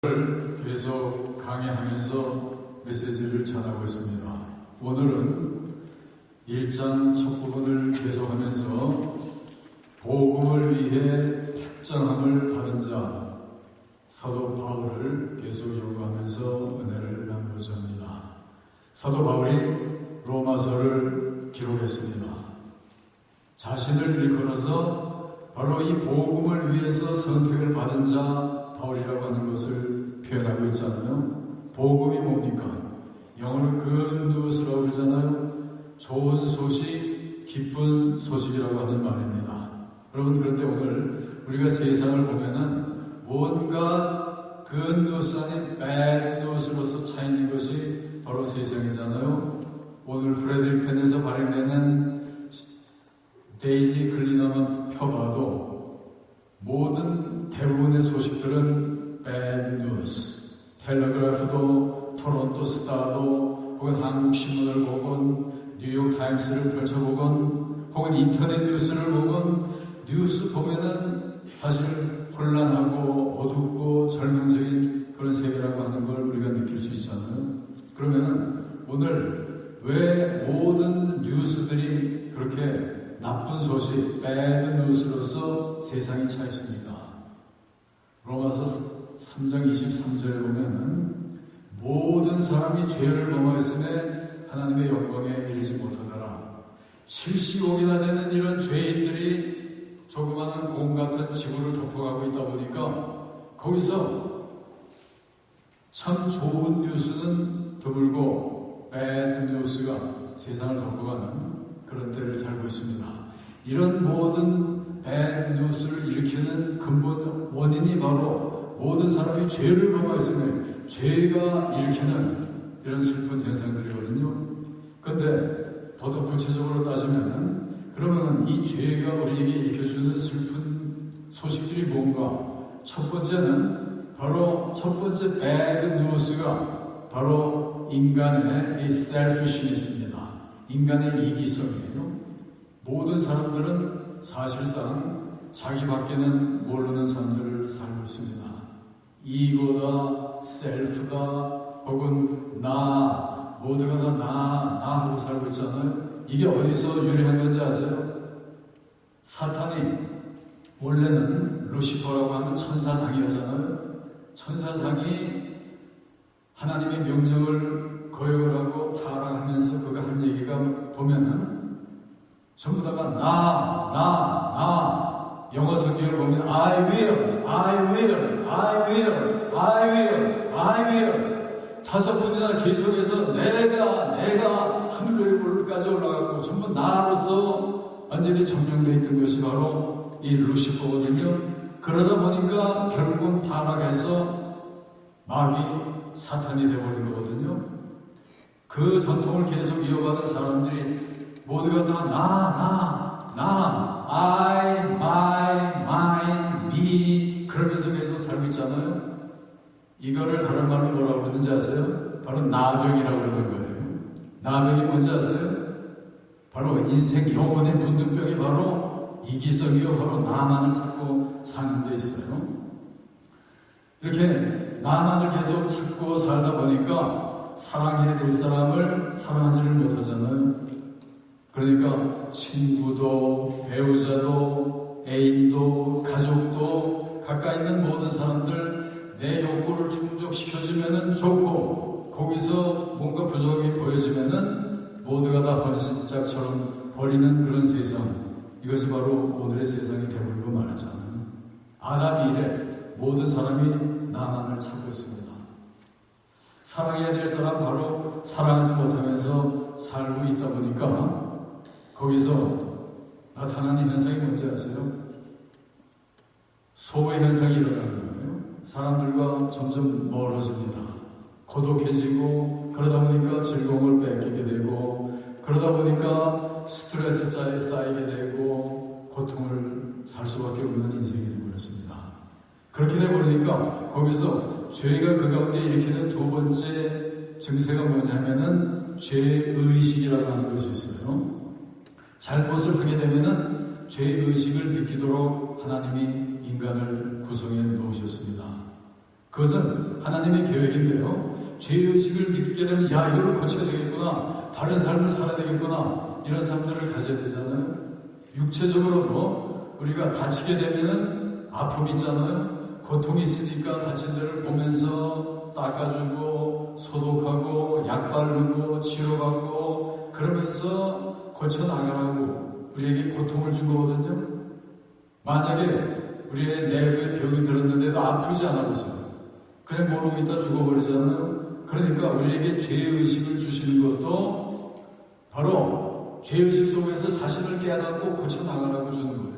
계속 강의하면서 메시지를 전하고 있습니다. 오늘은 1장 첫 부분을 계속하면서 복음을 위해 택정함을 받은 자 사도 바울을 계속 요구하면서 은혜를 나누고자 합니다. 사도 바울이 로마서를 기록했습니다. 자신을 일컬어서 바로 이 복음을 위해서 선택을 받은 자 바울이라고 하는 것을 표현하고 있잖아요. 복음이 뭡니까? 영어는 good news라고 그러잖아요. 좋은 소식, 기쁜 소식이라고 하는 말입니다. 여러분, 그런데 오늘 우리가 세상을 보면은 뭔가 good news 아닌 bad news로서 차 있는 것이 바로 세상이잖아요. 오늘 프레드릭턴에서 발행되는 데일리 글리너만 펴봐도 모든 대부분의 소식들은 bad news. 텔레그래프도, 토론토 스타도, 혹은 한국 신문을 보건, 뉴욕 타임스를 펼쳐보건, 혹은 인터넷 뉴스를 보건, 뉴스 보면은 사실 혼란하고 어둡고 절망적인 그런 세계라고 하는 걸 우리가 느낄 수 있잖아요. 그러면은 오늘 왜 모든 뉴스들이 그렇게 나쁜 소식, bad news로서 세상이 차 있습니까? 로마서 3장 23절에 보면은 모든 사람이 죄를 범하였음에 하나님의 영광에 이르지 못하더라. 70억이나 되는 이런 죄인들이 조그마한 공 같은 지구를 덮어가고 있다 보니까 거기서 참 좋은 뉴스는 드물고 bad 뉴스가 세상을 덮어가는 그런 때를 살고 있습니다. 이런 모든 bad 뉴스를 일으키는 근본 원인이 바로 모든 사람이 죄를 범하였으며 죄가 일으키는 이런 슬픈 현상들이거든요. 그런데 더 구체적으로 따지면 그러면 이 죄가 우리에게 일으켜주는 슬픈 소식들이 뭔가? 첫 번째는 바로 첫 번째 bad news가 바로 인간의 이 selfishness입니다. 인간의 이기성이에요. 모든 사람들은 사실상 자기밖에는 모르는 삶들을 살고 있습니다. 이거다, 셀프다, 혹은 나, 모두가 다 나 하고 살고 있잖아요. 이게 어디서 유래한 건지 아세요? 사탄이 원래는 루시퍼라고 하는 천사장이었잖아요. 천사장이 하나님의 명령을 거역을 하고 타락하면서 그가 한 얘기가 보면은 전부 다가 나 영어 성경을 보면 I will 다섯 번이나 계속해서 내가 하늘까지 올라가고 전부 나로서 완전히 점령되어 있던 것이 바로 이 루시퍼거든요. 그러다 보니까 결국은 타락해서 마귀 사탄이 되어버린 거거든요. 그 전통을 계속 이어받은 사람들이 모두가 다 I, my, mine, me 그러면서 계속 살고 있잖아요. 이거를 다른 말로 뭐라고 그러는지 아세요? 바로 나병이라고 그러는 거예요. 나병이 뭔지 아세요? 바로 인생 영혼의 문둥병이 바로 이기성이요. 바로 나만을 찾고 사는 데 있어요. 이렇게 나만을 계속 찾고 살다 보니까 사랑해야 될 사람을 사랑하지를 못하잖아요. 그러니까 친구도, 배우자도, 애인도, 가족도, 가까이 있는 모든 사람들 내 욕구를 충족시켜주면은 좋고 거기서 뭔가 부족이 보여지면은 모두가 다 헌신짝처럼 버리는 그런 세상. 이것이 바로 오늘의 세상이 되어버리고 말았잖아요. 아담 이래 모든 사람이 나만을 찾고 있습니다. 사랑해야 될 사람 바로 사랑하지 못하면서 살고 있다 보니까 거기서 나타나는 현상이 뭔지 아세요? 소외 현상이 일어나는 거예요. 사람들과 점점 멀어집니다. 고독해지고 그러다 보니까 즐거움을 뺏기게 되고 그러다 보니까 스트레스 쌓이게 되고 고통을 살 수밖에 없는 인생이 되어버렸습니다. 그렇게 되어버리니까 거기서 죄가 그 가운데 일으키는 두 번째 증세가 뭐냐면은 죄의식이라고 하는 것이 있어요. 잘못을 하게 되면은 죄의식을 느끼도록 하나님이 인간을 구성해 놓으셨습니다. 그것은 하나님의 계획인데요. 죄의식을 느끼게 되면 야, 이걸 고쳐야 되겠구나, 바른 삶을 살아야 되겠구나, 이런 삶들을 가져야 되잖아요. 육체적으로도 우리가 다치게 되면 아픔이 있잖아요. 고통이 있으니까 다친 데를 보면서 닦아주고 소독하고 약 바르고 치료받고 그러면서 고쳐나가라고 우리에게 고통을 준 거거든요. 만약에 우리의 내부에 병이 들었는데도 아프지 않아 보세요. 그냥 모르고 있다 죽어버리잖아요. 그러니까 우리에게 죄의식을 주시는 것도 바로 죄의식 속에서 자신을 깨닫고 고쳐나가라고 주는 거예요.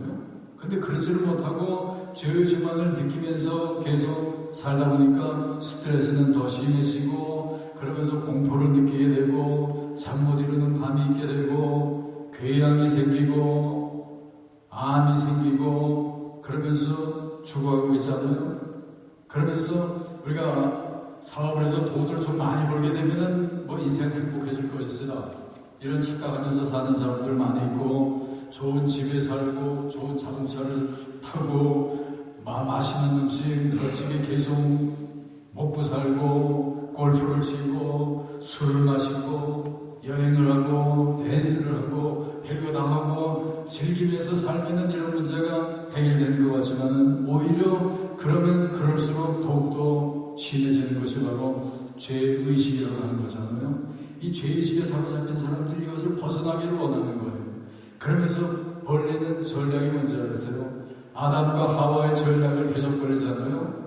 근데 그러지를 못하고 죄의식만을 느끼면서 계속 살다 보니까 스트레스는 더 심해지고 그러면서 공포를 느끼게 되고 잠 못 이루는 밤이 있게 되고 궤양이 생기고 암이 생기고 그러면서 죽어가고 있잖아요. 그러면서 우리가 사업을 해서 돈을 좀 많이 벌게 되면은 뭐 인생 행복해질 것이다, 이런 착각하면서 사는 사람들 많이 있고, 좋은 집에 살고 좋은 자동차를 타고 맛있는 음식 멋지게 계속 먹고 살고 골프를 치고 술을 마시고 여행을 하고 댄스를 하고 헬교당하고 즐기면서 살면은 이런 문제가 해결되는 것 같지만 오히려 그러면 그럴수록 더욱더 심해지는 것이 바로 죄의식이라고 하는 거잖아요. 이 죄의식에 사로잡힌 사람들이 이것을 벗어나기를 원하는 거예요. 그러면서 벌리는 전략이 뭔지 아세요? 아담과 하와의 전략을 계속 벌리잖아요.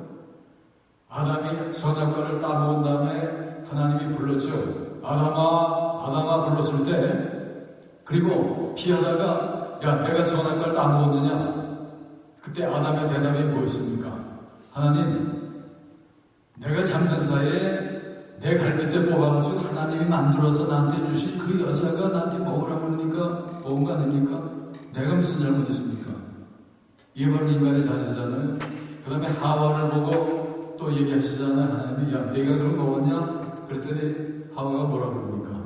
아담이 선악과를 따먹은 다음에 하나님이 불렀죠. 아담아 불렀을 때, 그리고 피하다가 야, 내가 선악과를 따먹었느냐? 그때 아담의 대답이 뭐였습니까? 하나님, 내가 잠든 사이에 내 갈빗대 뽑아가지고 하나님이 만들어서 나한테 주신 그 여자가 나한테 먹으라고 그러니까 먹은 거 아닙니까? 내가 무슨 잘못했습니까? 이게 바로 인간의 자세잖아요. 그 다음에 하와를 보고 또 얘기하시잖아요. 하나님이 야, 내가 그럼 먹었냐? 그랬더니 하와가 뭐라고 그럽니까?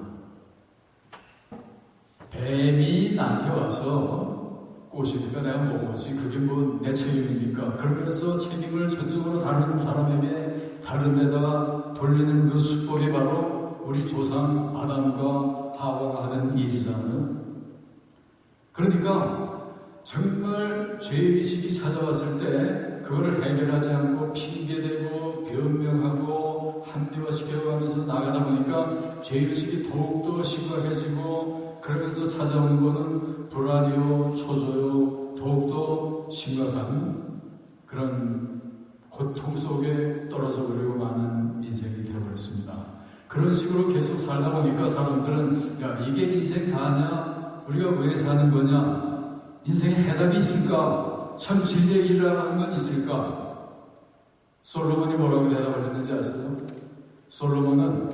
뱀이 나한테 와서 꼬시니까 내가 먹었지, 그게 뭐 내 책임입니까? 그러면서 책임을 전적으로 다른 사람에게 다른 데다가 돌리는 그 수법이 바로 우리 조상 아담과 하와가 하는 일이잖아요. 그러니까 정말 죄의식이 찾아왔을 때 그거를 해결하지 않고 핑계대고 변명하고 합리화시켜가면서 나가다 보니까 죄의식이 더욱더 심각해지고, 그러면서 찾아오는 거는 불안이요 초조요 더욱더 심각한 그런 고통 속에 떨어져 버리고 마는 인생이 되어버렸습니다. 그런 식으로 계속 살다 보니까 사람들은 야, 이게 인생 다냐? 우리가 왜 사는 거냐? 인생에 해답이 있을까? 참 진리의 길이라고 하는 건 있을까? 솔로몬이 뭐라고 대답을 했는지 아세요? 솔로몬은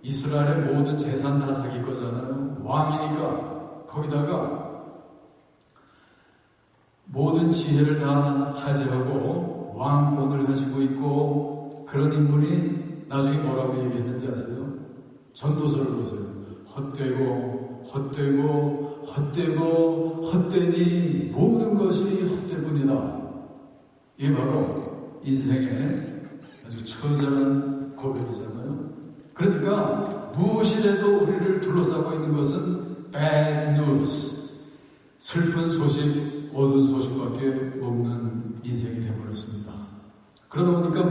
이스라엘의 모든 재산 다 자기 거잖아요. 왕이니까 거기다가 모든 지혜를 다 차지하고 왕권을 가지고 있고 그런 인물이 나중에 뭐라고 얘기했는지 아세요? 전도서를 보세요. 헛되니 모든 것이 헛되뿐이다. 이게 바로 인생의 아주 처절한 고백이잖아요. 그러니까 무엇이라도 우리를 둘러싸고 있는 것은 bad news, 슬픈 소식, 어두운 소식밖에 없는 인생이 되어버렸습니다. 그러다 보니까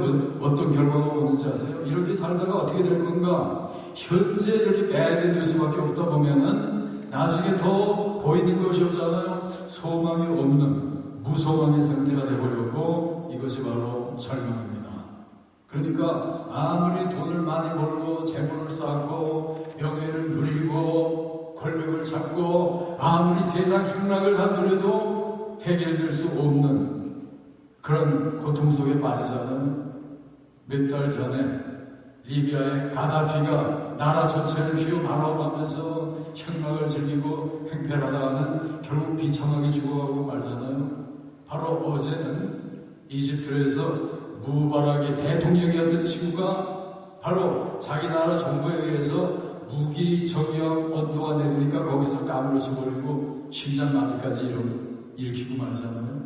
어떤 결과가 오는지 아세요? 이렇게 살다가 어떻게 될 건가? 현재 이렇게 bad news밖에 없다 보면은 나중에 더 보이는 것이 없잖아요. 소망이 없는 무소망의 상태가 되어버렸고, 이것이 바로 절망입니다. 그러니까 아무리 돈을 많이 벌고 재물을 쌓고 명예를 누리고 권력을 잡고 아무리 세상 향락을 다 누려도 해결될 수 없는 그런 고통 속에 빠지잖아요. 몇 달 전에 리비아의 가다피가 나라 전체를 휘어말아가면서 향락을 즐기고 횡패를 하다가는 결국 비참하게 죽어가고 말잖아요. 바로 어제는 이집트에서 무바락이 대통령이었던 친구가 바로 자기 나라 정부에 의해서 무기 정역 언도가 내리니까 거기서 까무러쳐버리고 심장마비까지 일으키고 말잖아요.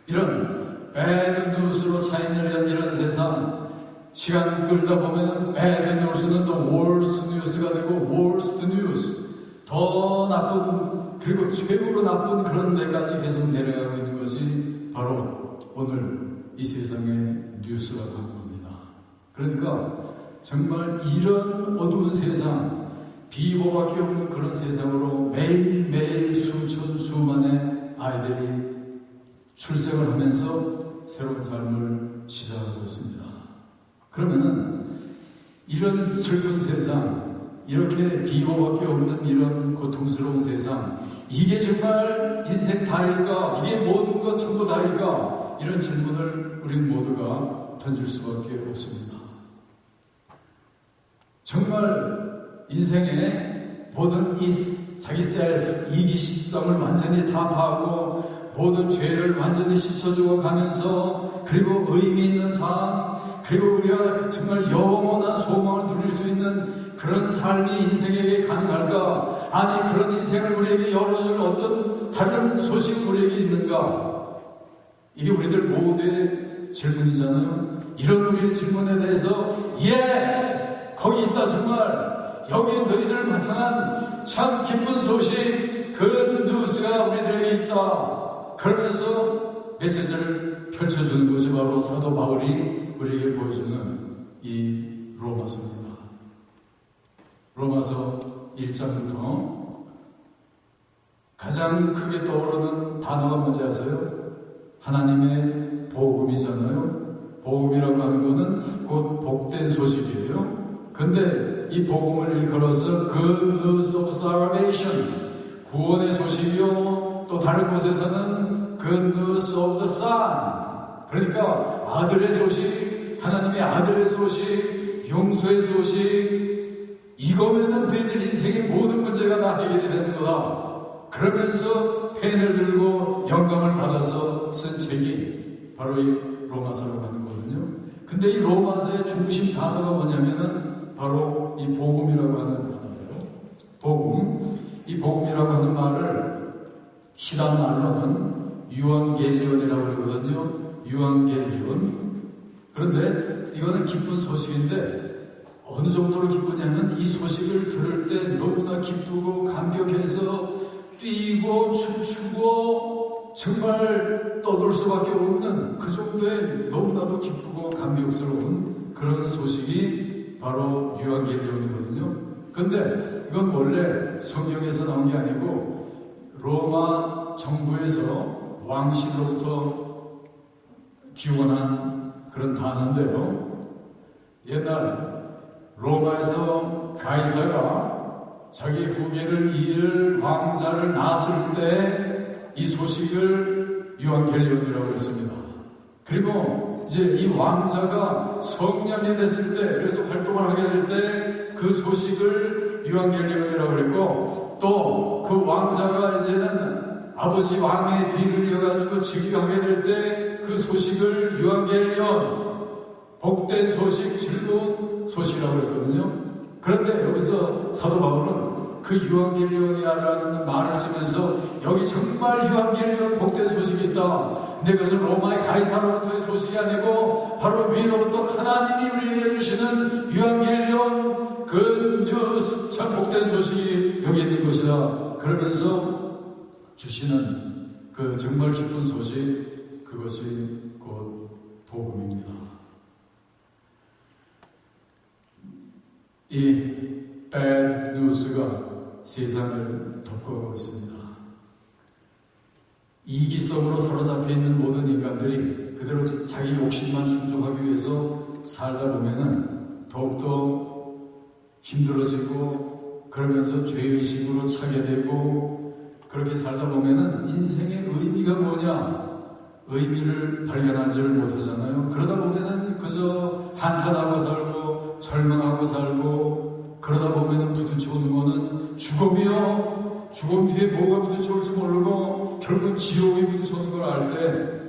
이런 배드 뉴스로 차있는 이런 세상, 시간 끌다 보면은 배드 뉴스는 또 월스 뉴스가 되고 월스트 뉴스, 더 나쁜, 그리고 최고로 나쁜 그런 데까지 계속 내려가고 있는 것이 바로 오늘 이 세상의 뉴스라고 하는 겁니다. 그러니까 정말 이런 어두운 세상, 비호밖에 없는 그런 세상으로 매일매일 수천 수만의 아이들이 출생을 하면서 새로운 삶을 시작하고 있습니다. 그러면은 이런 슬픈 세상, 이렇게 비호밖에 없는 이런 고통스러운 세상, 이게 정말 인생 다일까? 이게 모든 것 전부 다일까? 이런 질문을 우리 모두가 던질 수밖에 없습니다. 정말 인생의 모든 이 자기 셀프, 이기성을 완전히 다 파하고 모든 죄를 완전히 씻어주어 가면서, 그리고 의미 있는 삶, 그리고 우리가 정말 영원한 소망을 누릴 수 있는 그런 삶이 인생에게 가능할까? 아니, 그런 인생을 우리에게 열어줄 어떤 다른 소식이 우리에게 있는가? 이게 우리들 모두의 질문이잖아요. 이런 우리의 질문에 대해서 yes! 거기 있다. 정말 여기 너희들을 향한 참 기쁜 소식, 그 뉴스가 우리들에게 있다. 그러면서 메시지를 펼쳐주는 것이 바로 사도 바울이 우리에게 보여주는 이 로마서입니다. 로마서 1장부터 가장 크게 떠오르는 단어가 뭔지 아세요? 하나님의 복음이잖아요. 복음이라고 하는 것은 곧 복된 소식이에요. 근데 이 복음을 일컬어서 Good News of Salvation, 구원의 소식이요. 또 다른 곳에서는 Good News of the Son, 그러니까 아들의 소식, 하나님의 아들의 소식, 용서의 소식. 이거면은 너희들 인생의 모든 문제가 다 해결이 되는 거다. 그러면서 펜을 들고 영감을 받아서 쓴 책이 바로 이 로마서라고 하는 거거든요. 근데 이 로마서의 중심 단어가 뭐냐면은 바로 이 복음이라고 하는 단어예요. 복음. 이 복음이라고 하는 말을 히라 말로는 유언겔리온이라고 그러거든요. 유언겔리온. 그런데 이거는 기쁜 소식인데 어느 정도로 기쁘냐면 이 소식을 들을 때 너무나 기쁘고 감격해서 뛰고 춤추고 정말 떠돌 수밖에 없는 그 정도의 너무나도 기쁘고 감격스러운 그런 소식이 바로 유언겔리온이거든요. 근데 이건 원래 성경에서 나온 게 아니고 로마 정부에서 왕실로부터 기원한 그런 단어인데요. 옛날 로마에서 가이사가 자기 후계를 이을 왕자를 낳았을 때 이 소식을 유언겔리온이라고 했습니다. 그리고 이제 이 왕자가 성년이 됐을 때, 그래서 활동을 하게 될 때 그 소식을 유언겔리온이라고 했고, 또 그 왕자가 이제는 아버지 왕의 뒤를 이어가지고 즉위하게 될 때 그 소식을 유언겔리온, 복된 소식, 즐거운 소식이라고 했거든요. 그런데 여기서 사도 바울은 그 유언겔리온이라는 말을 쓰면서 여기 정말 유언겔리온 복된 소식이 있다. 근데 그것은 로마의 가이사로부터의 소식이 아니고 바로 위로부터 하나님이 우리에게 주시는 유언겔리온 그 뉴스, 참 복된 소식이 여기 있는 것이다. 그러면서 주시는 그 정말 기쁜 소식, 그것이 곧 복음입니다. 이 bad news가 세상을 덮어가고 있습니다. 이기성으로 사로잡혀 있는 모든 인간들이 그대로 자기 욕심만 충족하기 위해서 살다 보면은 더욱더 힘들어지고, 그러면서 죄의식으로 차게 되고, 그렇게 살다 보면은 인생의 의미가 뭐냐? 의미를 발견하지를 못하잖아요. 그러다 보면은 그저 한탄하고 살고 절망하고 살고, 그러다 보면은 부딪혀오는 거는 죽음이요. 죽음 뒤에 뭐가 부딪혀올지 모르고 결국 지옥이 부딪혀오는 걸 알 때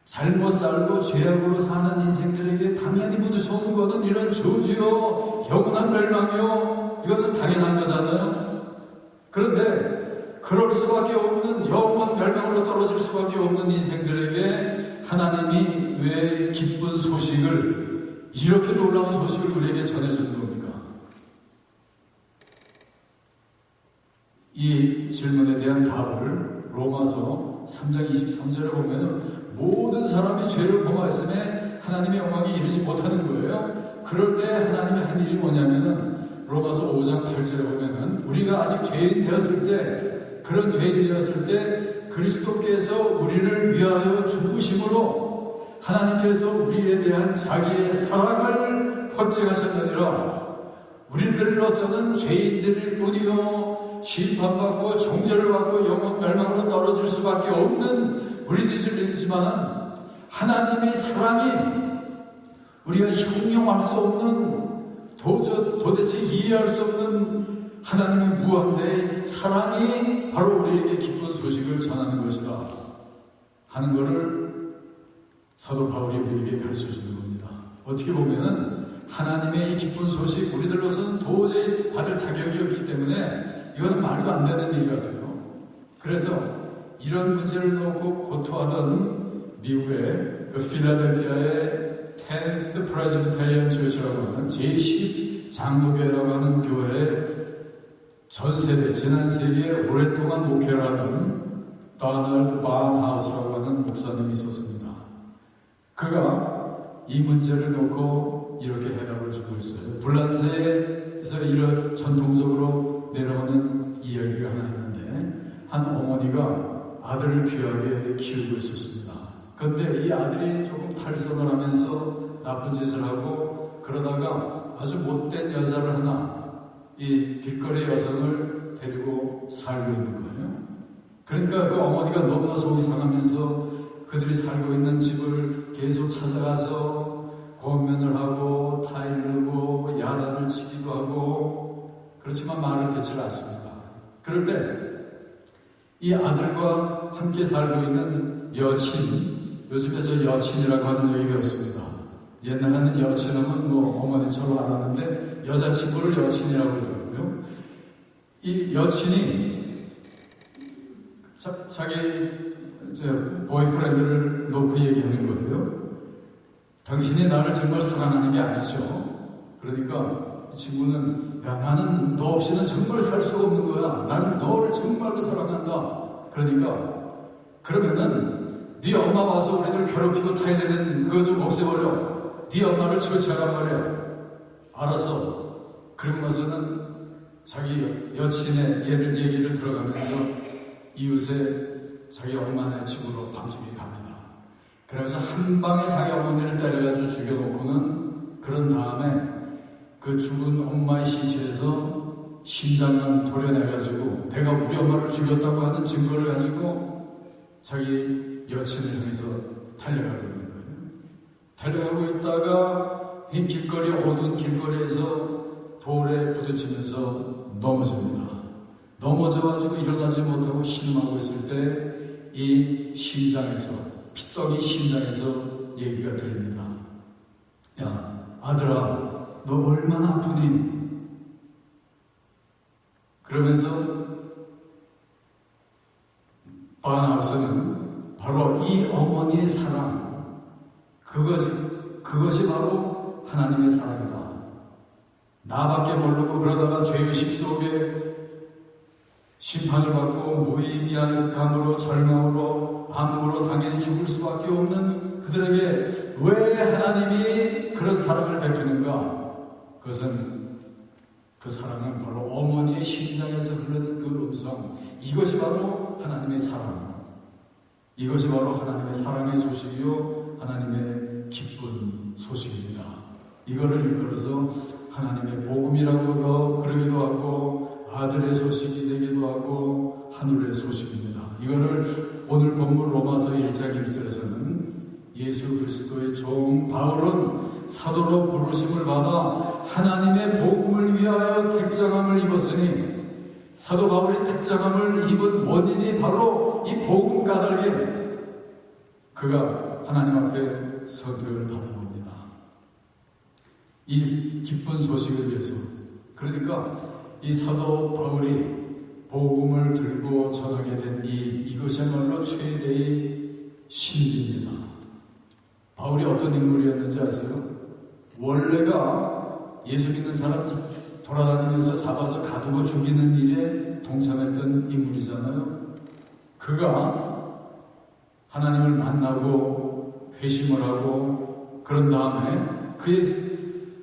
잘못 살고 죄악으로 사는 인생들에게 당연히 부딪혀오는 거는 이런 저주요, 영원한 멸망이요. 이거는 당연한 거잖아요. 그런데 그럴 수밖에 없는, 영원 멸망으로 떨어질 수밖에 없는 인생들에게 하나님이 왜 기쁜 소식을, 이렇게 놀라운 소식을 우리에게 전해주는 겁니까? 이 질문에 대한 답을 로마서 3장 23절에 보면은 모든 사람이 죄를 범하였음에 하나님의 영광에 이르지 못하는 거예요. 그럴 때 하나님이 한 일이 뭐냐면은 로마서 5장 8절에 보면은 우리가 아직 죄인 되었을 때, 그런 죄인 되었을 때 그리스도께서 우리를 위하여 죽으심으로 하나님께서 우리에 대한 자기의 사랑을 확증하셨느니라. 우리들로서는 죄인들일 뿐이요 심판받고 정죄를 받고 영원 멸망으로 떨어질 수밖에 없는 우리들이지만, 하나님의 사랑이 우리가 형용할 수 없는, 도대체 이해할 수 없는 하나님의 무한대의 사랑이 바로 우리에게 기쁜 소식을 전하는 것이다 하는 것을 사도 바울이 우리에게 가르쳐 주는 겁니다. 어떻게 보면은 하나님의 이 기쁜 소식, 우리들로서는 도저히 받을 자격이 없기 때문에 이거는 말도 안 되는 일 같아요. 그래서 이런 문제를 놓고 고투하던 미국의 그 필라델피아의 10th Presbyterian Church라고 하는 제10 장로교회라고 하는 교회에 전 세대, 지난 세기에 오랫동안 목회를 하던 도널드 바운하우스라고 하는 목사님이 있었습니다. 그가 이 문제를 놓고 이렇게 해답을 주고 있어요. 불란서에서 이런 전통적으로 내려오는 이야기가 하나 있는데, 한 어머니가 아들을 귀하게 키우고 있었습니다. 그런데 이 아들이 조금 탈선을 하면서 나쁜 짓을 하고 그러다가 아주 못된 여자를 하나, 이 길거리 여성을 데리고 살고 있는 거예요. 그러니까 그 어머니가 너무나 속이 상하면서 그들이 살고 있는 집을 계속 찾아가서 권면을 하고 타일르고 야단을 치기도 하고, 그렇지만 말을 듣지 않습니다. 그럴 때 이 아들과 함께 살고 있는 여친, 요즘에 저 여친이라고 하는 얘기 배웠습니다. 옛날에는 여친하면 뭐 어머니처럼 알았는데 여자친구를 여친이라고 그러더라고요. 이 여친이 자기 보이프렌드를 놓고 얘기하는 거예요. 당신이 나를 정말 사랑하는 게 아니죠. 그러니까 이 친구는, 야, 나는 너 없이는 정말 살 수가 없는 거야. 나는 너를 정말로 사랑한다. 그러니까 그러면은 네 엄마 와서 우리들 괴롭히고 타일내는 그거 좀 없애버려. 네 엄마를 처치하란 말이야. 알았어. 그러고 나서는 자기 여친의 얘기를 들어가면서 이웃에 자기 엄마네 집으로 밤중에 갑니다. 그래서 한 방에 자기 어머니를 때려가지고 죽여놓고는, 그런 다음에 그 죽은 엄마의 시체에서 심장을 도려내가지고 내가 우리 엄마를 죽였다고 하는 증거를 가지고 자기 여친을 향해서 달려가고 있는 거예요. 달려가고 있다가 이 길거리, 어두운 길거리에서 돌에 부딪히면서 넘어집니다. 넘어져가지고 일어나지 못하고 신음하고 있을 때 이 심장에서, 피떡이 심장에서 얘기가 들립니다. 야, 아들아, 너 얼마나 아프니? 그러면서 바운하우스는 바로 이 어머니의 사랑, 그것이 바로 하나님의 사랑이다. 나밖에 모르고 그러다가 죄의식 속에 심판을 받고 무의미한 감으로, 절망으로, 암으로 당연히 죽을 수밖에 없는 그들에게 왜 하나님이 그런 사랑을 베푸는가? 그것은, 그 사랑은 바로 어머니의 심장에서 흐르는 그 음성, 이것이 바로 하나님의 사랑, 이것이 바로 하나님의 사랑의 소식이요 하나님의 기쁜 소식입니다. 이거를 일컬어서 하나님의 복음이라고 그러기도 하고, 아들의 소식이 되기도 하고, 하늘의 소식입니다. 이거를 오늘 본문 로마서 1장 1절에서는 예수 그리스도의 종 바울은 사도로 부르심을 받아 하나님의 복음을 위하여 택정함을 입었으니, 사도 바울이 택정함을 입은 원인이 바로 이 복음 까닭에 그가 하나님 앞에 선택을 받은 겁니다. 이 기쁜 소식을 위해서. 그러니까 이 사도 바울이 복음을 들고 전하게 된 이것이야말로 최대의 신비입니다. 바울이 어떤 인물이었는지 아세요? 원래가 예수 믿는 사람 돌아다니면서 잡아서 가두고 죽이는 일에 동참했던 인물이잖아요. 그가 하나님을 만나고 회심을 하고 그런 다음에 그의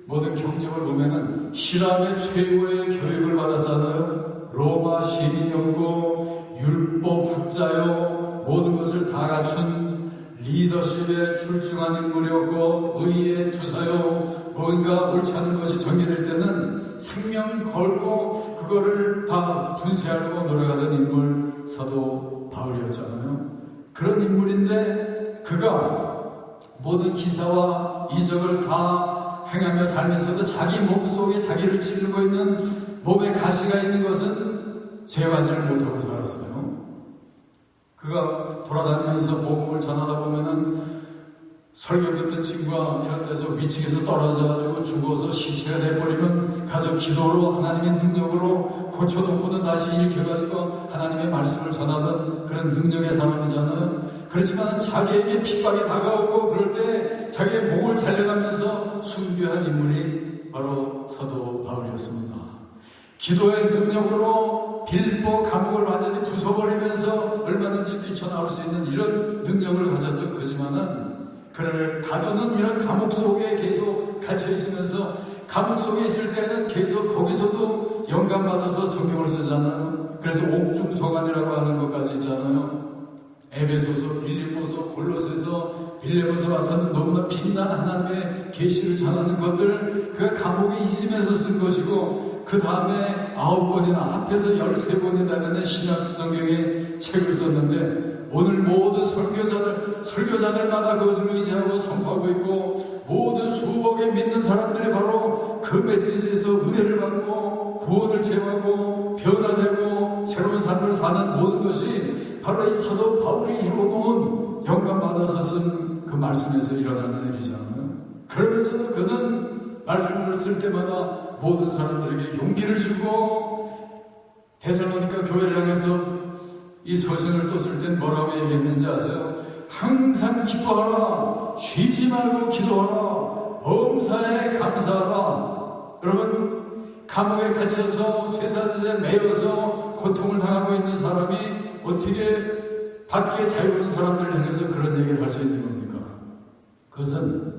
모든 경력을 보면은 힐압의 최고의 교육을 받았잖아요. 로마 시민이었고 율법학자요, 모든 것을 다 갖춘 리더십에 출중한 인물이었고 의의 투사요, 뭔가 옳지 않은 것이 전개될 때는 생명 걸고 그거를 다 분쇄하려고 노력하던 인물, 사도 바울이었잖아요. 그런 인물인데 그가 모든 기사와 이적을 다 행하며 살면서도 자기 몸속에 자기를 찌르고 있는 몸에 가시가 있는 것은 제어하지를 못하고 살았어요. 그가 돌아다니면서 복음을 전하다 보면은 설교 듣던 친구가 이런 데서 위층에서 떨어져가지고 죽어서 시체가 돼버리면 가서 기도로 하나님의 능력으로 고쳐놓고는 다시 일으켜가지고 하나님의 말씀을 전하던 그런 능력의 사람이잖아요. 그렇지만 자기에게 핍박이 다가오고 그럴 때 자기의 목을 잘려가면서 순교한 인물이 바로 사도 바울이었습니다. 기도의 능력으로 빌보 감옥을 완전히 부숴버리면서 얼마든지 뛰쳐나올 수 있는 이런 능력을 가졌던 그지만은 그를 가두는 이런 감옥 속에 계속 갇혀있으면서 감옥 속에 있을 때는 계속 거기서도 영감받아서 성경을 쓰잖아요. 그래서 옥중서관이라고 하는 것까지 있잖아요. 에베소서, 빌립보서, 골로새서, 빌레보서 같은 너무나 빛난 하나님의 계시를 전하는 것들 그가 감옥에 있으면서 쓴 것이고 그 다음에 9권이나 합해서 13권에 달하는 신약 성경의 책을 썼는데 오늘 모든 설교자들마다 그것을 의지하고 선포하고 있고 모든 수억의 믿는 사람들이 바로 그 메시지에서 은혜를 받고 구원을 제공하고 변화되고 새로운 삶을 사는 모든 것이 바로 이 사도 바울이 이루어놓은 영감받아서 쓴 그 말씀에서 일어나는 일이잖아요. 그러면서도 그는 말씀을 쓸 때마다 모든 사람들에게 용기를 주고 데살로니가 교회를 향해서 이 서신을 또 쓸 땐 뭐라고 얘기했는지 아세요? 항상 기뻐하라, 쉬지 말고 기도하라, 범사에 감사하라. 여러분, 감옥에 갇혀서 쇠사슬에 매여서 고통을 당하고 있는 사람이 어떻게 밖에 자유로운 사람들을 향해서 그런 얘기를 할 수 있는 겁니까? 그것은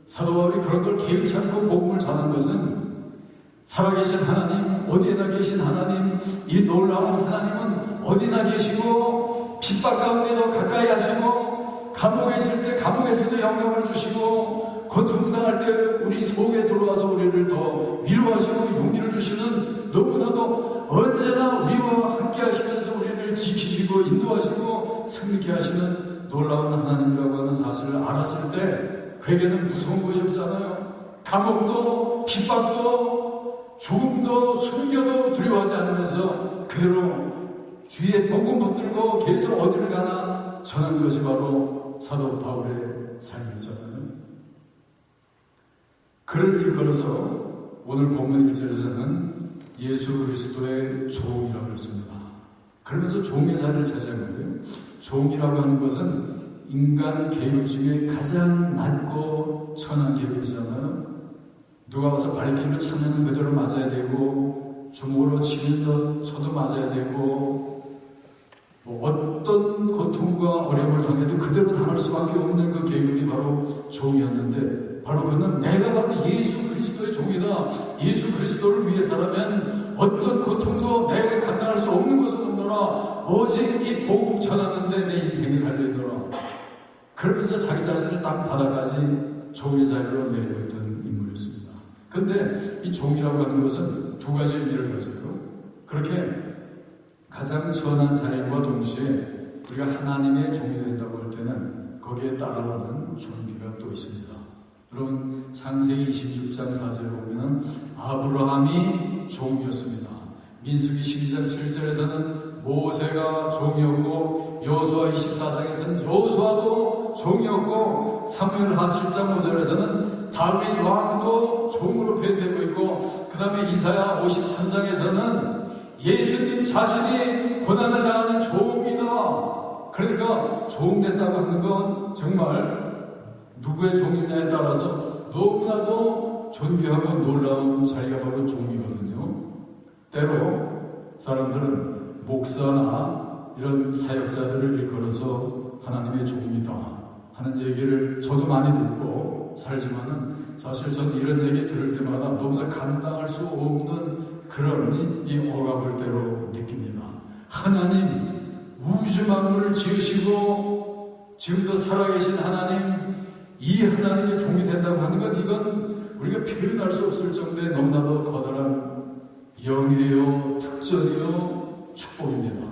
사도 바울이 그런 걸 개의치 않고 복음을 전한 것은 살아계신 하나님, 어디에나 계신 하나님, 이 놀라운 하나님은 어디나 계시고 핍박 가운데도 가까이 하시고 감옥에 있을 때 감옥에서도 영감을 주시고 고통당할 때 우리 속에 들어와서 우리를 더 위로하시고 용기를 주시는 너무나도 언제나 우리와 함께 하시면서 우리를 지키시고 인도하시고 승리케 하시는 놀라운 하나님이라고 하는 사실을 알았을 때 그에게는 무서운 것이 없잖아요. 감옥도 핍박도 죽음도 순교도 두려워하지 않으면서 그대로 주위에 복음 붙들고 계속 어디를 가나 전한 것이 바로 사도 바울의 삶이었잖아요. 그를 일컬어서 오늘 본문 1절에서는 예수 그리스도의 종이라고 했습니다. 그러면서 종의 자리를 차지한 거예요. 종이라고 하는 것은 인간 계급 중에 가장 낮고 천한 계급이잖아요. 누가 와서 발길로 차면 그대로 맞아야 되고 주먹으로 치면 쳐도 맞아야 되고 어떤 고통과 어려움을 당해도 그대로 당할 수밖에 없는 그 계급이 바로 종이었는데 바로 그는 내가 바로 예수 그리스도의 종이다. 예수 그리스도를 위해서라면 어떤 고통도 내가 감당할 수 없는 것은 없노라. 오직 이 복음 전하는데 내 인생이 달려있노라. 그러면서 자기 자신을 땅 바닥까지 종의 자리로 내리고 있던 인물이었습니다. 그런데 이 종이라고 하는 것은 두 가지 의미를 가져요. 그렇게 가장 천한 자리과 동시에 우리가 하나님의 종이 된다고 할 때는 거기에 따라오는 종기가 또 있습니다. 여러분 창세기 26장 4절에 보면 아브라함이 종이었습니다. 민수기 12장 7절에서는 모세가 종이었고 여호수아 24장에서는 여호수아도 종이었고 사무엘하 7장 5절에서는 다윗 왕도 종으로 표현되고 있고 그 다음에 이사야 53장에서는 예수님 자신이 고난을 당하는 종이다. 그러니까 종됐다고 하는 건 정말 누구의 종이냐에 따라서 너무나도 존귀하고 놀라운 자리가 바로 종이거든요. 때로 사람들은 목사나 이런 사역자들을 일컬어서 하나님의 종이다 하는 얘기를 저도 많이 듣고 살지만은 사실 전 이런 얘기 들을 때마다 너무나 감당할 수 없는 그런 이 억압을 때로 느낍니다. 하나님, 우주 만물을 지으시고 지금도 살아계신 하나님, 이 하나님의 종이 된다고 하는 건 이건 우리가 표현할 수 없을 정도의 너무나도 거대한 영예요, 특전이요, 축복입니다.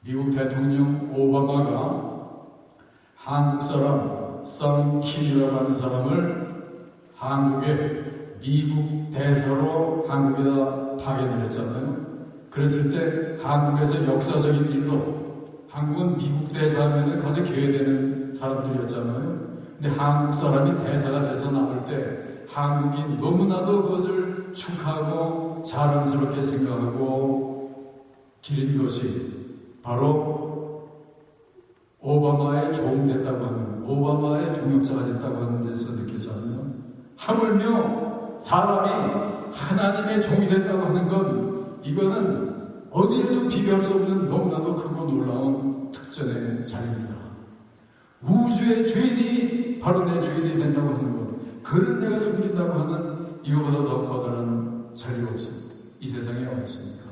미국 대통령 오바마가 한국 사람 선 킴이라고 하는 사람을 한국의 미국 대사로 한국에다 파견을 했잖아요. 그랬을 때 한국에서 역사적인 일로 한국은 미국 대사하면 가서 교회되는 사람들이었잖아요. 근데 한국 사람이 대사가 돼서 나올 때 한국이 너무나도 그것을 축하하고 자랑스럽게 생각하고 기린 것이 바로 오바마의 종 됐다고 하는, 오바마의 동역자가 됐다고 하는 데서 느끼잖아요. 하물며 사람이 하나님의 종이 됐다고 하는 건 이거는 어디에도 비교할 수 없는 너무나도 크고 놀라운 특전의 자리입니다. 우주의 주인이 바로 내 주인이 된다고 하는 것, 그를 내가 숨긴다고 하는 이거보다 더 거다른 자리가 없습니다. 이 세상에 없습니다.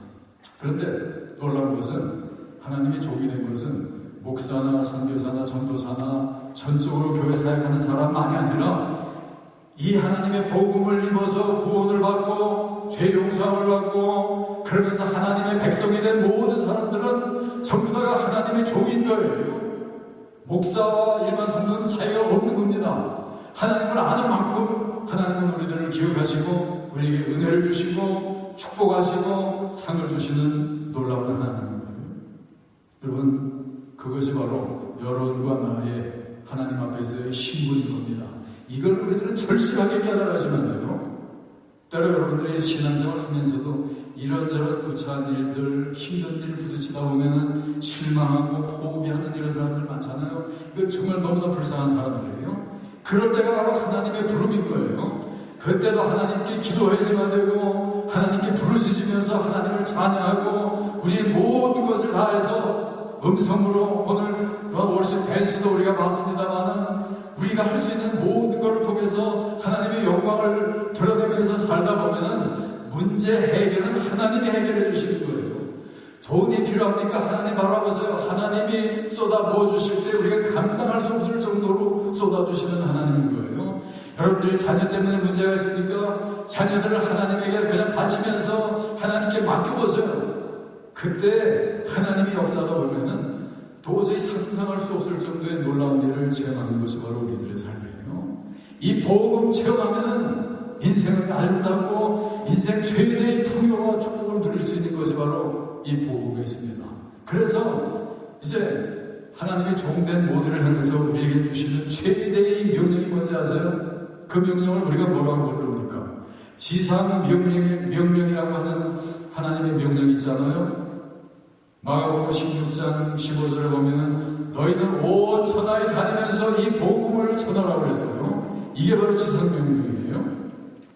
그런데 놀라운 것은 하나님이 종이 된 것은 목사나 선교사나 전도사나 전적으로 교회 사역하는 사람만이 아니라 이 하나님의 복음을 입어서 구원을 받고 죄 용서를 받고 그러면서 하나님의 백성이 된 모든 사람들은 전부 다가 하나님의 종인 거예요. 목사와 일반 성도는 차이가 없는 겁니다. 하나님을 아는 만큼 하나님은 우리들을 기억하시고 우리에게 은혜를 주시고 축복하시고 상을 주시는 놀라운 하나님입니다. 여러분, 그것이 바로 여러분과 나의 하나님 앞에서의 신분인 겁니다. 이걸 우리들은 절실하게 깨달아야지만 돼요. 때로 여러분들이 신앙생활 하면서도 이런저런 구차한 일들, 힘든 일을 부딪히다 보면은 실망하고 포기하는 이런 사람들 많잖아요. 이거 정말 너무나 불쌍한 사람들이에요. 그럴 때가 바로 하나님의 부름인 거예요. 그때도 하나님께 기도해야지만 되고 하나님께 부르짖으면서 하나님을 찬양하고 우리의 모든 것을 다해서 음성으로 오늘 월십 댄스도 우리가 봤습니다만은 우리가 할 수 있는 모든 것을 통해서 하나님의 영광을 드러내면서 살다 보면은 문제 해결은 하나님이 해결해 주시는 거예요. 돈이 필요합니까? 하나님 바라보세요. 하나님이 쏟아부어 주실 때 우리가 감당할 수 없을 정도로 쏟아주시는 하나님인 거예요. 여러분들이 자녀 때문에 문제가 있으니까 자녀들을 하나님에게 그냥 바치면서 하나님께 맡겨보세요. 그때 하나님이 역사하다 보면은 도저히 상상할 수 없을 정도의 놀라운 일을 체험하는 것이 바로 우리들의 삶이에요. 이 복음 체험하면은 인생은 아름답고 인생 최대의 풍요와 축복을 누릴 수 있는 것이 바로 이 복음에 있습니다. 그래서 이제 하나님의 종된 모두를 향해서 우리에게 주시는 최대의 명령이 뭔지 아세요? 그 명령을 우리가 뭐라고 부릅니까? 지상 명령이라고 하는 하나님의 명령이 있잖아요. 마가복음 16장 15절에 보면은 너희는 온 천하에 다니면서 이 복음을 전하라고 그랬어요. 이게 바로 지상 명령이에요.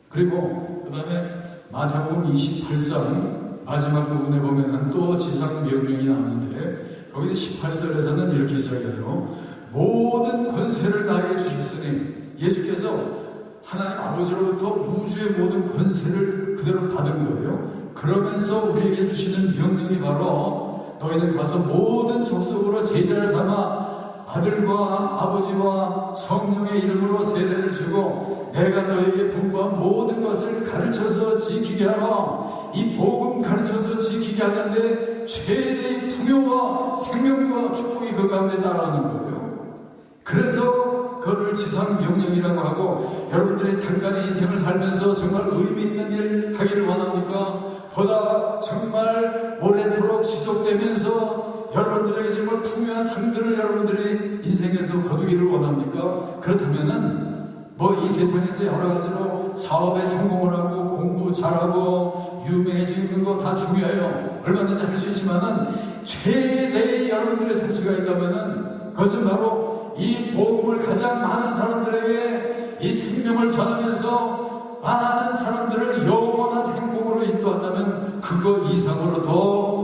그리고 그 다음에 마태복음 28장 마지막 부분에 보면은 또 지상 명령이 나오는데 거기 18절에서는 이렇게 시작해요. 모든 권세를 나에게 주셨으니 예수께서 하나님 아버지로부터 우주의 모든 권세를 그대로 받은 거예요. 그러면서 우리에게 주시는 명령이 바로 너희는 가서 모든 족속으로 제자를 삼아 아들과 아버지와 성령의 이름으로 세례를 주고 내가 너희에게 분부한 모든 것을 가르쳐서 지키게 하라. 이 복음 가르쳐서 지키게 하는데 최대의 풍요와 생명과 축복이 그 가운데 따라하는 거예요. 그래서 그걸 지상 명령이라고 하고 여러분들의 잠깐의 인생을 살면서 정말 의미 있는 일 하기를 원합니까? 보다 정말 오래도록 지속되면서 여러분들에게 정말 풍요한 상들을 여러분들이 인생에서 거두기를 원합니까? 그렇다면은 뭐 이 세상에서 여러 가지로 사업에 성공을 하고 공부 잘하고 유명해지는 거 다 중요해요. 얼마든지 할 수 있지만은 최대의 여러분들의 성취가 있다면은 그것은 바로 이 복음을 가장 많은 사람들에게 이 생명을 전하면서 많은 사람들을 영원한 행복으로 인도한다면 그거 이상으로 더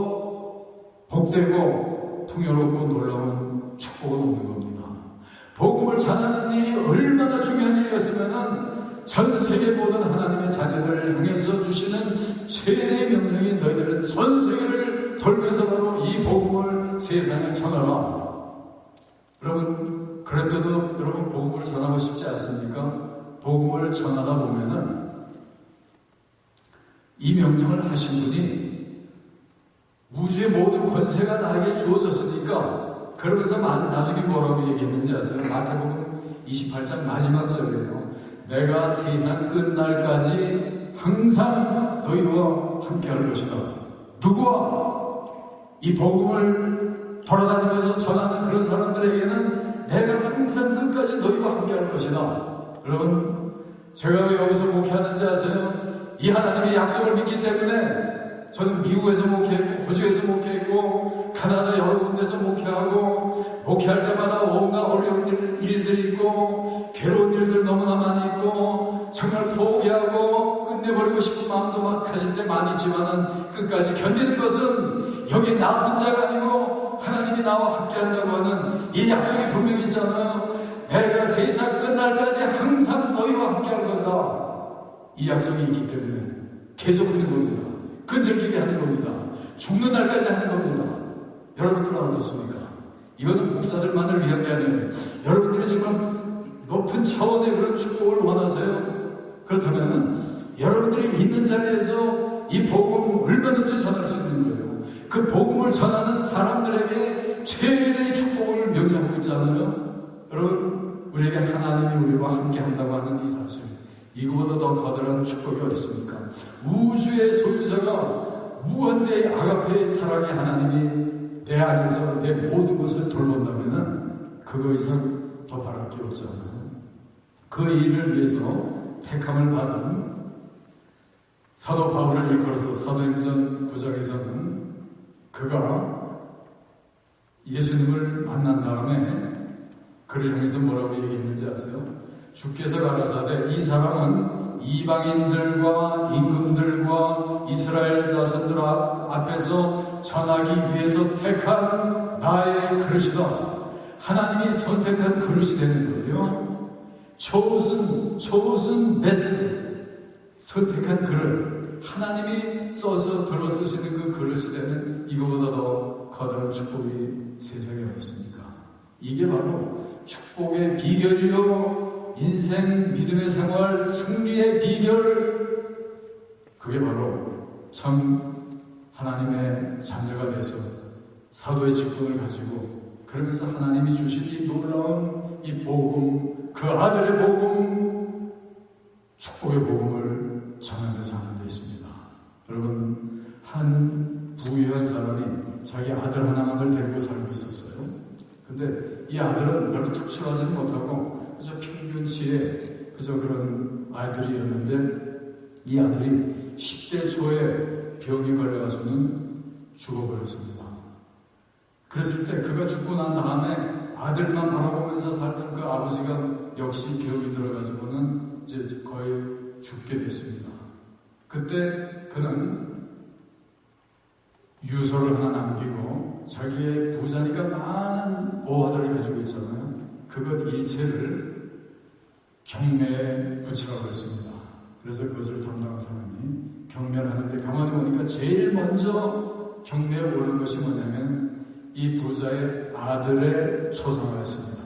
복되고 풍요롭고 놀라운 축복은 없는 겁니다. 복음을 전하는 일이 얼마나 중요한 일이었으면은 전 세계 모든 하나님의 자녀들을 향해서 주시는 최대의 명령이 너희들은 전 세계를 돌면서 바로 이 복음을 세상에 전하라. 여러분, 그런데도 여러분 복음을 전하고 싶지 않습니까? 복음을 전하다 보면은 이 명령을 하신 분이 우주의 모든 권세가 나에게 주어졌으니까 그러면서 나중에 뭐라고 얘기했는지 아세요? 마태복음 28장 마지막 절이에요. 내가 세상 끝날까지 항상 너희와 함께 할 것이다. 누구와? 이 복음을 돌아다니면서 전하는 그런 사람들에게는 내가 항상 끝까지 너희와 함께 할 것이다. 여러분, 제가 왜 여기서 목회하는지 아세요? 이 하나님의 약속을 믿기 때문에 저는 미국에서 목회했고 호주에서 목회했고 가나다 여러 군데서 목회하고 목회할 때마다 온갖 어려운 일들이 있고 괴로운 일들 너무나 많이 있고 정말 포기하고 끝내버리고 싶은 마음도 막 가질 때 많이 있지만은 끝까지 견디는 것은 여기 나 혼자가 아니고 하나님이 나와 함께 한다고 하는 이 약속이 분명히 있잖아요. 내가 세상 끝날까지 항상 너희와 함께 할 거다. 이 약속이 있기 때문에 계속 하는 겁니다. 끈질기게 하는 겁니다. 죽는 날까지 하는 겁니다. 여러분들은 어떻습니까? 이거는 목사들만을 위한 게 아니에요. 여러분들이 정말 높은 차원의 그런 축복을 원하세요? 그렇다면 여러분들이 있는 자리에서 이 복음을 얼마든지 전할 수 있는 거예요. 그 복음을 전하는 사람들에게 최대의 축복을 명령하고 있잖아요. 여러분, 우리에게 하나님이 우리와 함께 한다고 하는 이 사실, 이거보다 더 거대한 축복이 어디 있습니까? 우주의 소유자가 무한대의 아가페의 사랑의 하나님이 내 안에서 내 모든 것을 돌본다면은 그거 이상 더 바랄 게 없잖아요. 그 일을 위해서 택함을 받은 사도 바울을 일컬어서 사도행전 9장에서는 그가 예수님을 만난 다음에 그를 향해서 뭐라고 얘기했는지 아세요? 주께서 가라사대 이 사람은 이방인들과 임금들과 이스라엘 자손들 앞에서 전하기 위해서 택한 나의 그릇이다. 하나님이 선택한 그릇이 되는 거예요. chosen vessel, 선택한 그릇, 하나님이 써서 들어 쓰시는 그 그릇이 되는 이거보다 더 커다란 축복이 세상에 어디 있습니까? 이게 바로 축복의 비결이요, 인생 믿음의 생활 승리의 비결, 그게 바로 참 하나님의 자녀가 돼서 사도의 직분을 가지고 그러면서 하나님이 주신 이 놀라운 이 복음, 그 아들의 복음, 축복의 복음을 전하면서 하는 데 있습니다. 여러분, 한 부유한 사람이 자기 아들 하나만을 데리고 살고 있었어요. 근데 이 아들은 별로 특출하지는 못하고 그저 평균치의 그저 그런 아이들이었는데 이 아들이 10대 초에 병이 걸려가지고는 죽어버렸습니다. 그랬을 때 그가 죽고 난 다음에 아들만 바라보면서 살던 그 아버지가 역시 병이 들어가지고는 이제 거의 죽게 됐습니다. 그때 그는 유서를 하나 남기고 자기의 부자니까 많은 보화들을 가지고 있잖아요. 그것 일체를 경매에 붙이라고 했습니다. 그래서 그것을 담당한 사람이 경매를 하는데 가만히 보니까 제일 먼저 경매에 오른 것이 뭐냐면 이 부자의 아들의 초상화였습니다.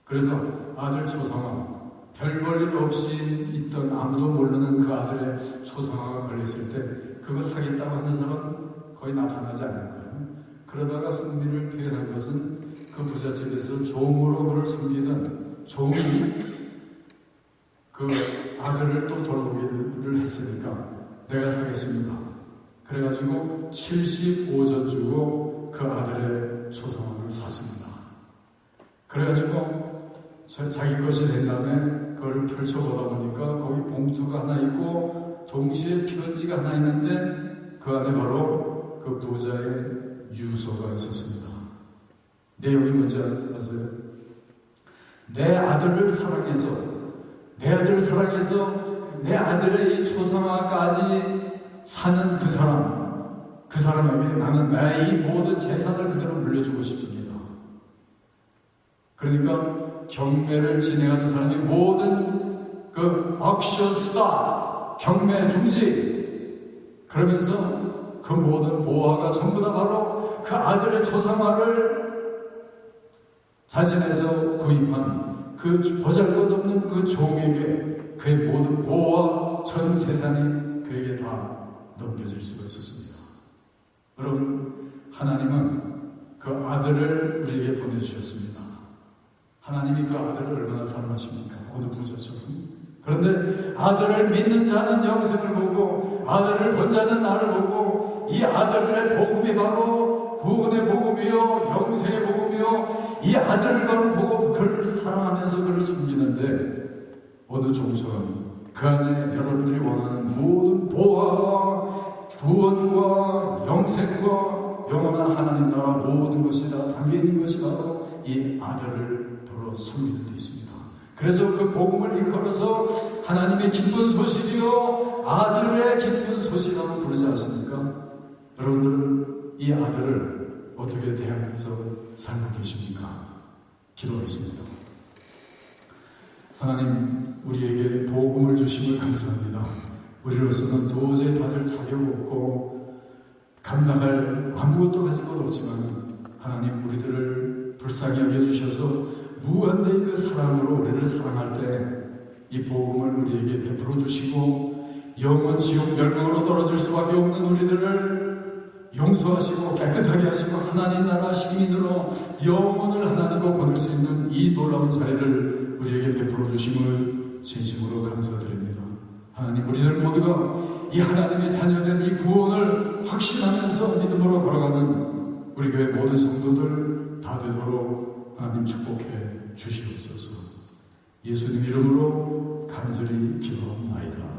그래서 아들 초상화, 별 볼 일 없이 있던 아무도 모르는 그 아들의 초상화가 걸렸을 때 그거 사겠다고 하는 사람은 거의 나타나지 않을 거예요. 그러다가 흥미를 표현한 것은 그 부잣집에서 종으로 그를 섬기던 종이 그 아들을 또 돌보기를 했으니까 내가 사겠습니다. 그래가지고 75전 주고 그 아들의 초상화를 샀습니다. 그래가지고 자기 것이 된 다음에 그걸 펼쳐보다 보니까 거기 봉투가 하나 있고 동시에 편지가 하나 있는데 그 안에 바로 그 부자의 유서가 있었습니다. 내용이 뭔지 아세요? 내 아들을 사랑해서 내 아들의 이 초상화까지 사는 그 사람에게 나는 나의 이 모든 재산을 그대로 물려주고 싶습니다. 그러니까 경매를 진행하는 사람이 모든 그 억션 스탑, 경매 중지, 그러면서 그 모든 보화가 전부 다 바로 그 아들의 초상화를 자진해서 구입한 그 보잘것없는 그 종에게 그의 모든 보호와 전 재산이 그에게 다 넘겨질 수가 있었습니다. 여러분, 하나님은 그 아들을 우리에게 보내주셨습니다. 하나님이 그 아들을 얼마나 사랑하십니까? 어느 부자처럼. 그런데 아들을 믿는 자는 영생을 보고 아들을 본 자는 나를 보고 이 아들의 복음이 바로 구원의 복음이요 영생의 복음이요 이 아들을 바로 보고 그를 사랑하면서 그를 섬기는데 어느 종처럼 그 안에 여러분들이 원하는 모든 보화와 구원과 영생과 영원한 하나님 나라 모든 것이 다 담겨있는 것이 바로 이 아들을 바로 섬기는 데 있습니다. 그래서 그 복음을 일컬어서 하나님의 기쁜 소식이요 아들의 기쁜 소식이라고 부르지 않습니까? 여러분들은 이 아들을 어떻게 대하면서 살고 계십니까? 기도하겠습니다. 하나님, 우리에게 복음을 주심을 감사합니다. 우리로서는 도저히 받을 자격 없고 감당할 아무것도 가지고 없지만 하나님, 우리들을 불쌍히 여겨주셔서 무한대의 그 사랑으로 우리를 사랑할 때 이 복음을 우리에게 베풀어 주시고 영원 지옥 멸망으로 떨어질 수밖에 없는 우리들을 용서하시고 깨끗하게 하시고 하나님 나라 시민으로 영혼을 하나님과 보낼 수 있는 이 놀라운 자리를 우리에게 베풀어 주심을 진심으로 감사드립니다. 하나님, 우리들 모두가 이 하나님의 자녀된 이 구원을 확신하면서 믿음으로 걸어가는 우리 교회 모든 성도들 다 되도록 하나님 축복해 주시옵소서. 예수님 이름으로 간절히 기도합니다.